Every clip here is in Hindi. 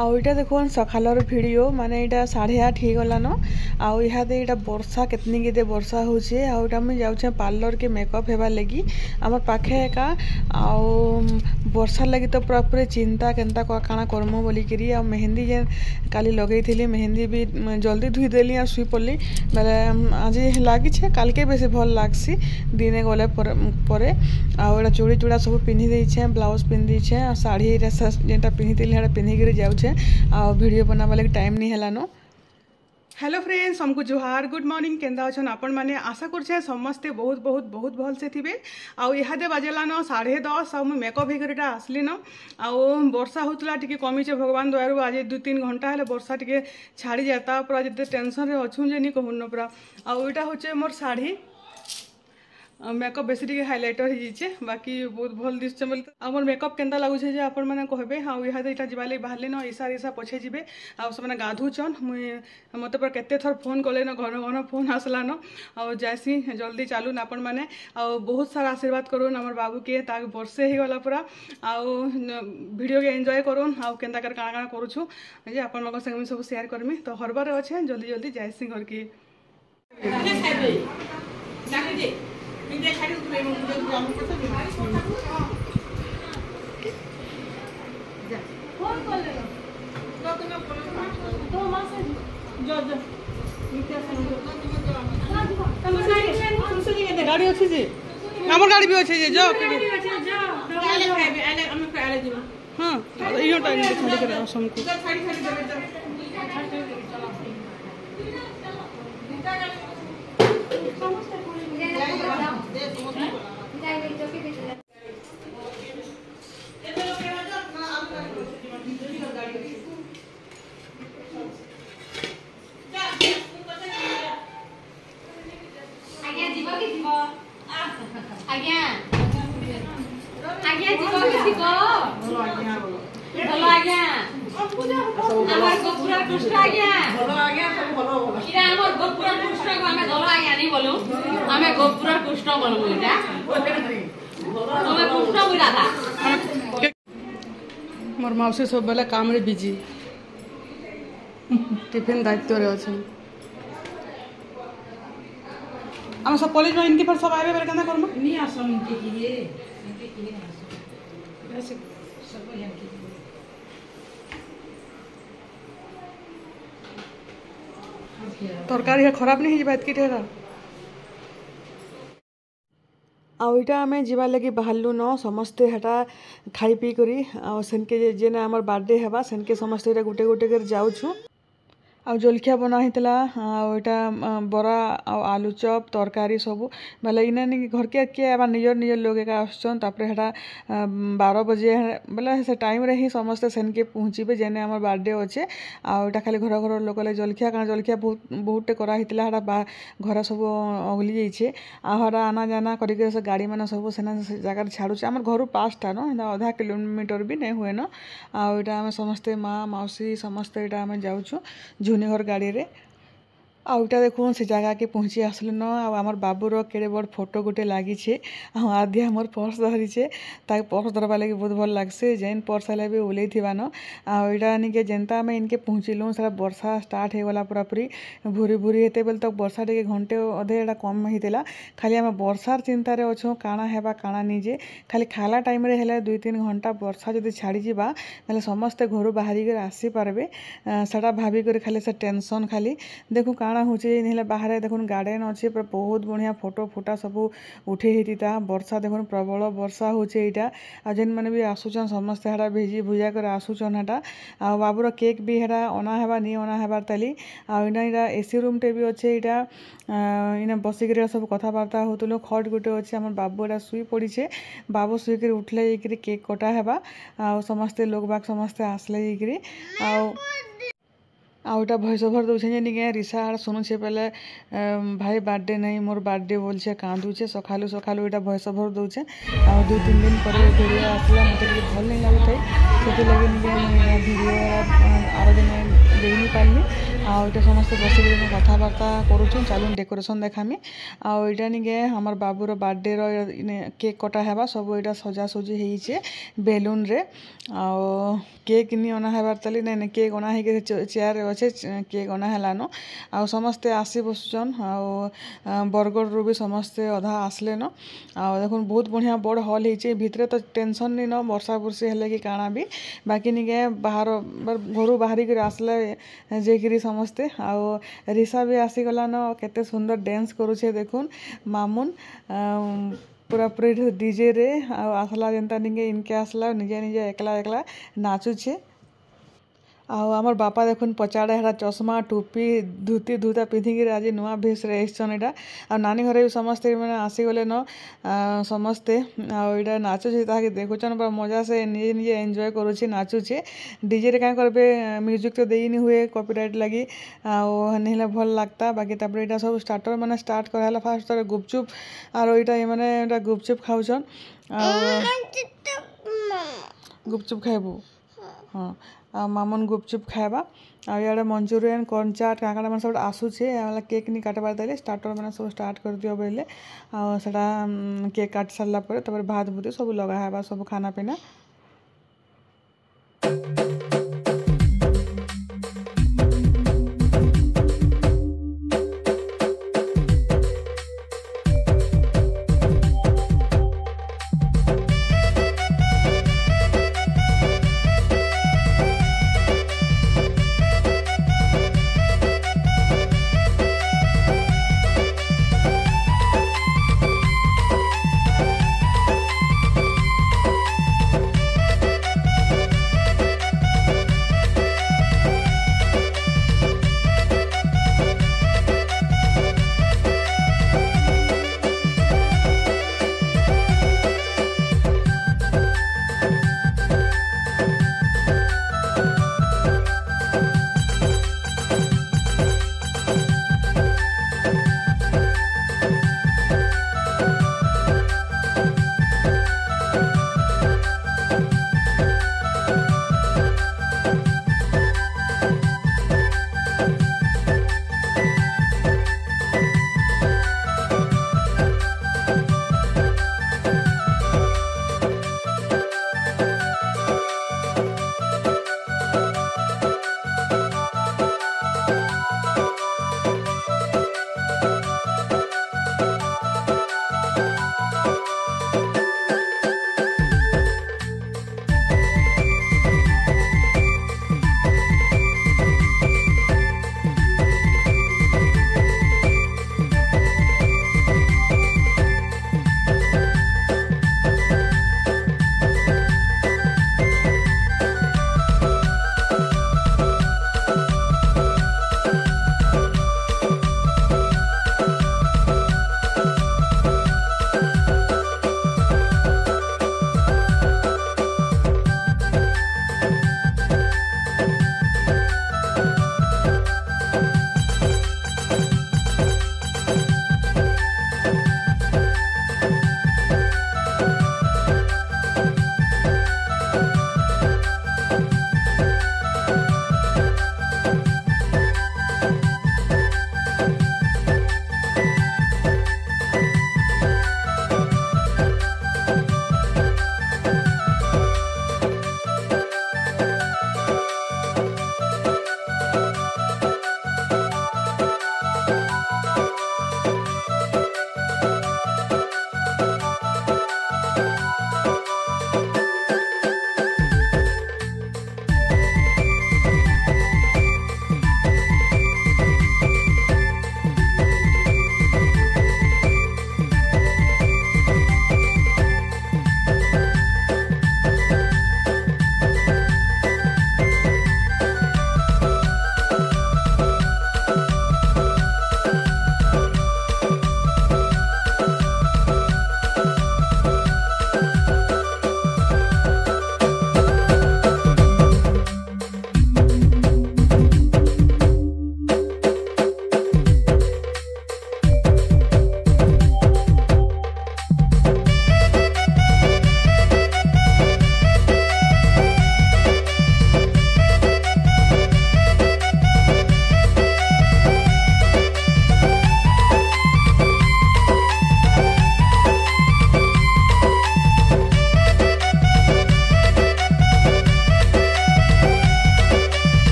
आईटा देखो सकालर भिडियो माने यहाँ 8:30 हो गलान आदे यहाँ वर्षा कितनी केते वर्षा होचे आउटा मुझे जाऊे पार्लर के मेकअप हेबार लगी आमर पाखे एका वर्षा लगी तो पूरा पूरी चिंता केनता काଣା करमु बोलिकी आ मेहंदी जे काली लगे थी मेहंदी भी जल्दी धुईदेली आ शुई पड़ली बेले आज लगी काल के बेसी भल लगसी दिने गले आटा चूड़ी चूड़ा सब पिंधि देछे ब्लाउज पिंधीछे शाढ़ी जेटा पिंधि पिंधिकी जाऊे आ वीडियो बनावा लगे टाइम नहीं है नो। हेलो फ्रेंड्स हमको जोहार गुड मॉर्निंग केंदा अच्छन आपण माने आशा करछे समस्ते बहुत बहुत बहुत भल से थिबे आउ इहादे बाजेलान 10:30 आ मेकअप हेकरटा आसली न आउ वर्षा होतला टिके कमीचे भगवान दयारु आज 2-3 घंटा हेले वर्षा टिके छाड़ी जाता पूरा जते टेंशन रे अछु जे नी कहून पूरा आउ एटा होचे मोर साड़ी मेकअप बेसी टिके हाइलाइटर हो जाइए बाकी बहुत भल दिशे बोली आमर मेकअप केनता लगुचे जे आपण मैंने कहबे हाँ इहादे इटा जीवा लगे बाहर न ईसा ईसा पछे जीवे आ से गाधुचन मुई मत पर केते थर फोन कले न घन घन फोन आसला न आ जासी जल्दी चालू आपण मैंने आ बहुत सारा आशीर्वाद करूँ आमर बाबू के ताक वर्षे हो गला पूरा आउ वीडियो के एंजॉय करूँ आउ केनता कर काଣା काଣା करूछु जे आपण लोग संग सब शेयर करमी तो हरबार अच्छे जल्दी जल्दी जासी घर की गाड़ी अच्छी जी आम गाड़ी भी अच्छे जो हाँ ये टाइम छाड़ी कर समको मोर मौसी सब बेले काम रे बिजी टिफिन दायित्व रे अछि हम सब कॉलेज में इनके पर सब आवे बेले कना करम नी आसम इनके किए ऐसे सब यहां तरकारी खराब नहीं बात की ठेरा आईटा आम जीवार लगे बाहरलु न समस्ते हेटा खाई पी करी सेनके जेने आमर बर्थडे हेबा सेनके समस्ते गोटे गोटे कर जाऊँ आ जलखिया बना होता आटा बरा आलू चप तरकारी सब बेले इन घर के किए निजर निजर लोग एक आसपर हेटा 12 बजे बेले से टाइम रे ही समस्ते सेनके पहुँचे जेने आम बर्थडे अच्छे आटा खाली घर घर लोग जलखिया कारण जलखिया बहुत कराई हेटा घर सब अगली जाइए आटा आना जाना करके से गाड़ी मान सब सेना जगह छाड़ुचे आम घर पासटा न आधा किलोमीटर भी नहीं हुए न आटा आम समस्ते माँ मौसी समस्ते यहाँ आम जाऊँ झुनी घर गाड़ी रे आउटा देखो से जगह के पहुँची आसलु न आमर बाबूर केड़े बड़ फोटो गोटे लगी आदि आमर पर्स धरीचे ताकि पर्स धरवा लगे बहुत भल लगसे जेन पर्स है भी ओल्ले न आटा निके जेनता आम इनके पहुँचलु से वर्षा स्टार्ट हो गला पूरा पूरी भूरी भूरी हेते बेल तक वर्षा टे घंटे अधे एटा कम होता खाली आम वर्षार चिंतार अच्छु काଣା हेबा काଣା निजे खाली खाला टाइम रे हेले 2-3 घंटा वर्षा जदि छाड़ी जावा बेले समस्ते घर बाहरी कर आसी पारबे सेटा भाविक खाली से टेंशन खाली देखो काଣା होचे बाहर देखुन गार्डन अच्छे पूरा बहुत बढ़िया फोटो फुटा सब उठे होता वर्षा देखुन प्रबल वर्षा होचे यहाँ आ जेन मैंने भी आसुचन समस्ते हेटा भेजी भुजा कर आसुचन हेटा आ बाबूर केक भी हेटा अना हेबा नहीं अना हेबार ताली आ इना एसी रूम टे भी अच्छे यहाँ इना बसिक सब कथबार्ता होतुलो खट गोटे अच्छे आम बाबू एटा शुई पड़े बाबू शुईक उठले जाकि केक कटा हेबा आ समस्ते लोग बाग समस्ते आसले जाकि आउटा भॉइस ओवर दौछे निके रिसा आड़ सुनुछे पहले भाई बर्थडे नहीं मोर बर्थडे बोलछे कांदुछे सखालु सखालु एटा भॉइस ओवर दौछे आ 2-3 दिन पर वीडियो आसला मते भल नहीं लागुथाई सेति लगे निके वीडियो आरो दिन देई नहीं पारली आईटा समस्त बसिक कथबार्ता करुँ चलून डेकोरेशन देखामी आईटा निके हमार बाबूर बर्थडे केक कटा हेबा सब यहाँ सजासजी होइछे बेलून रे आ केक नि अना हेबार ताली नहीं केक अना है चेयर अच्छे केक अना हेलान आ समस्ते आसी बसुचन आ बरगढ़ रू भी समस्ते अधा आसले न आ देखुन बहुत बढ़िया बड़ हॉल होइछे भितरे तो टेंशन नहीं न वर्षा बुर्षी हेले कि काଣା भी बाकी निके बाहर घर बाहरी कर आसले जेकिरी समस्ते आ रिसा भी आसीगला न केते सुंदर डांस करुछे देखुन मामुन पूरा पूरी डीजे रे आसला जेनता निके इनके आसला निजे निजे एकला एकला नाचुछे आमर बापा देखुन पचाड़े हेरा चश्मा टोपी धोती धूता पिंधिकी आज नुआ भेष एसन यहाँ आ नानी घरे भी समस्ते मैंने आसीगले न समस्ते आईटा नाचुचे ताकि देखुचन पूरा मजा से निजे निजे एंजॉय करुचे नाचुचे डीजे रे क्या करबे म्यूजिक तो देनी हुए कॉपीराइट लगी नहीं भल लगता बाकी तापर यहाँ सब स्टार्टर मैंने स्टार्ट कराला फास्ट गुपचुप और यहाँ मैंने गुपचुप खाऊन गुपचुप खाइबू हाँ मामन गुपचुप खाइबा आड़े मंचूरियन कॉर्न चाट काकाड़ा मैंने सब आसूचे केक नहीं काटबार देले स्टार्टर मैंने सब स्टार्ट कर दियो बोले आटा केक काट सारा पर भात भूत सब लगा सब खाना पीना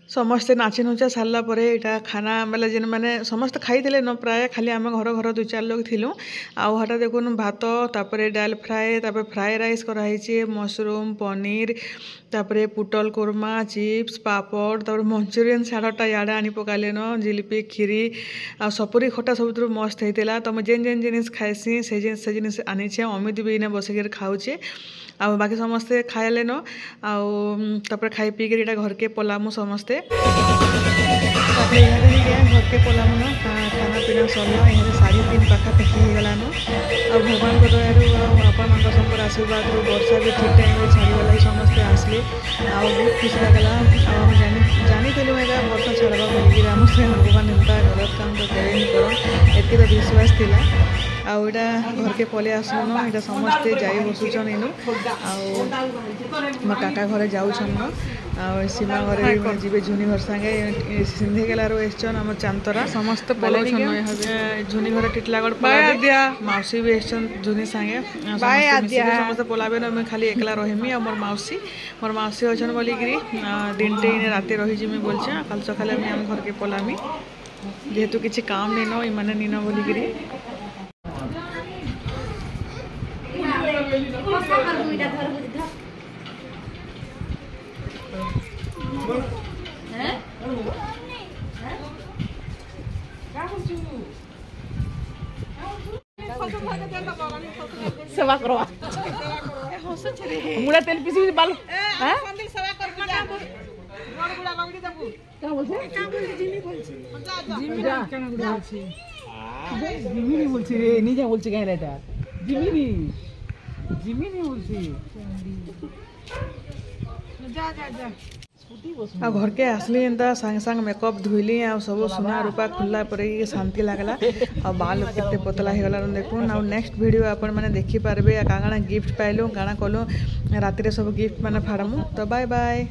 समस्ते नाची नुचा सारा पर यहाँ खाना बेले जेन मैंने समस्त खाई न प्राय खाली आम घर घर 2-4 लोग थिलु आटा देखुन भात तापर डाल फ्राए तापर फ्राए राइस कराई मशरूम पनीर तापर पुटल कोरमा चिप्स पापड़ तापर मंचूरियन साड़टा याडे आनी पकालेन जिलिपी खीरी आ सपुरी खटा सब मस्त होता तो मुझे जेन जेन जिनिस खाइसी से जिनिस आनीचे अमित भी इने बसिक खाऊे आ बाकी समस्ते खाइलेन आपर खाई पी कर घर के पलामु समस्ते घर के पलामु न खाना पीना सरला यहाँ 3:30 पाखापाखि हो गलान आ भगवान दयारू बापा माँ सब आशीर्वाद वर्षा भी ठीक टाइम में छाड़गला समस्ते आसले बहुत खुशी लगला जानी वर्षा छाड़वा बोलिक आम से भगवान एंता गलत काम तो करें कर एति तो विश्वास थिला आउटा घर के पलि आसन यहाँ समस्ते जाई बसुचन इनु मो काका घरे जाऊन न सीमा घरे जी झुनी घर सांगे सिंधे गेलारू एसचन आम चांतरा समस्त पलाउन झुनी घर टिटलागढ़ पला मौसी भी एसचन झुनी सांगे समस्त पलाबे न खाली एकला रहीमी और मोर मौसी अच्छन बोलिक दिन टे राति रही बोलचे कल सकाले आम घर के पलामी जेहेतु किसी काम नहीं न इमाने नहीं न बोलिक सेवा करवा मुड़ा तेल पीसी बाल हैं सेवा कर रोड गुड़ा लगड़ी देबू क्या बोलछे जिमी बोलछी जिमी केना गुड़ा बोलछी जिमी नहीं बोलछी रे निजे बोलछी काहे रेटा जिमी नहीं बोलछी जा जा जा आ घर के आसली एंता सांग सांग मेकअप धुईली आ सब सुना रूपा खुल्ला पर शांति लगला आ बाल केते पतला हो गला देखुन आ नेक्स्ट वीडियो आपण माने देखि पारबे काना गिफ्ट पाइलु काना कलु राति रे सब गिफ्ट माने फाड़मु तो बाय बाय।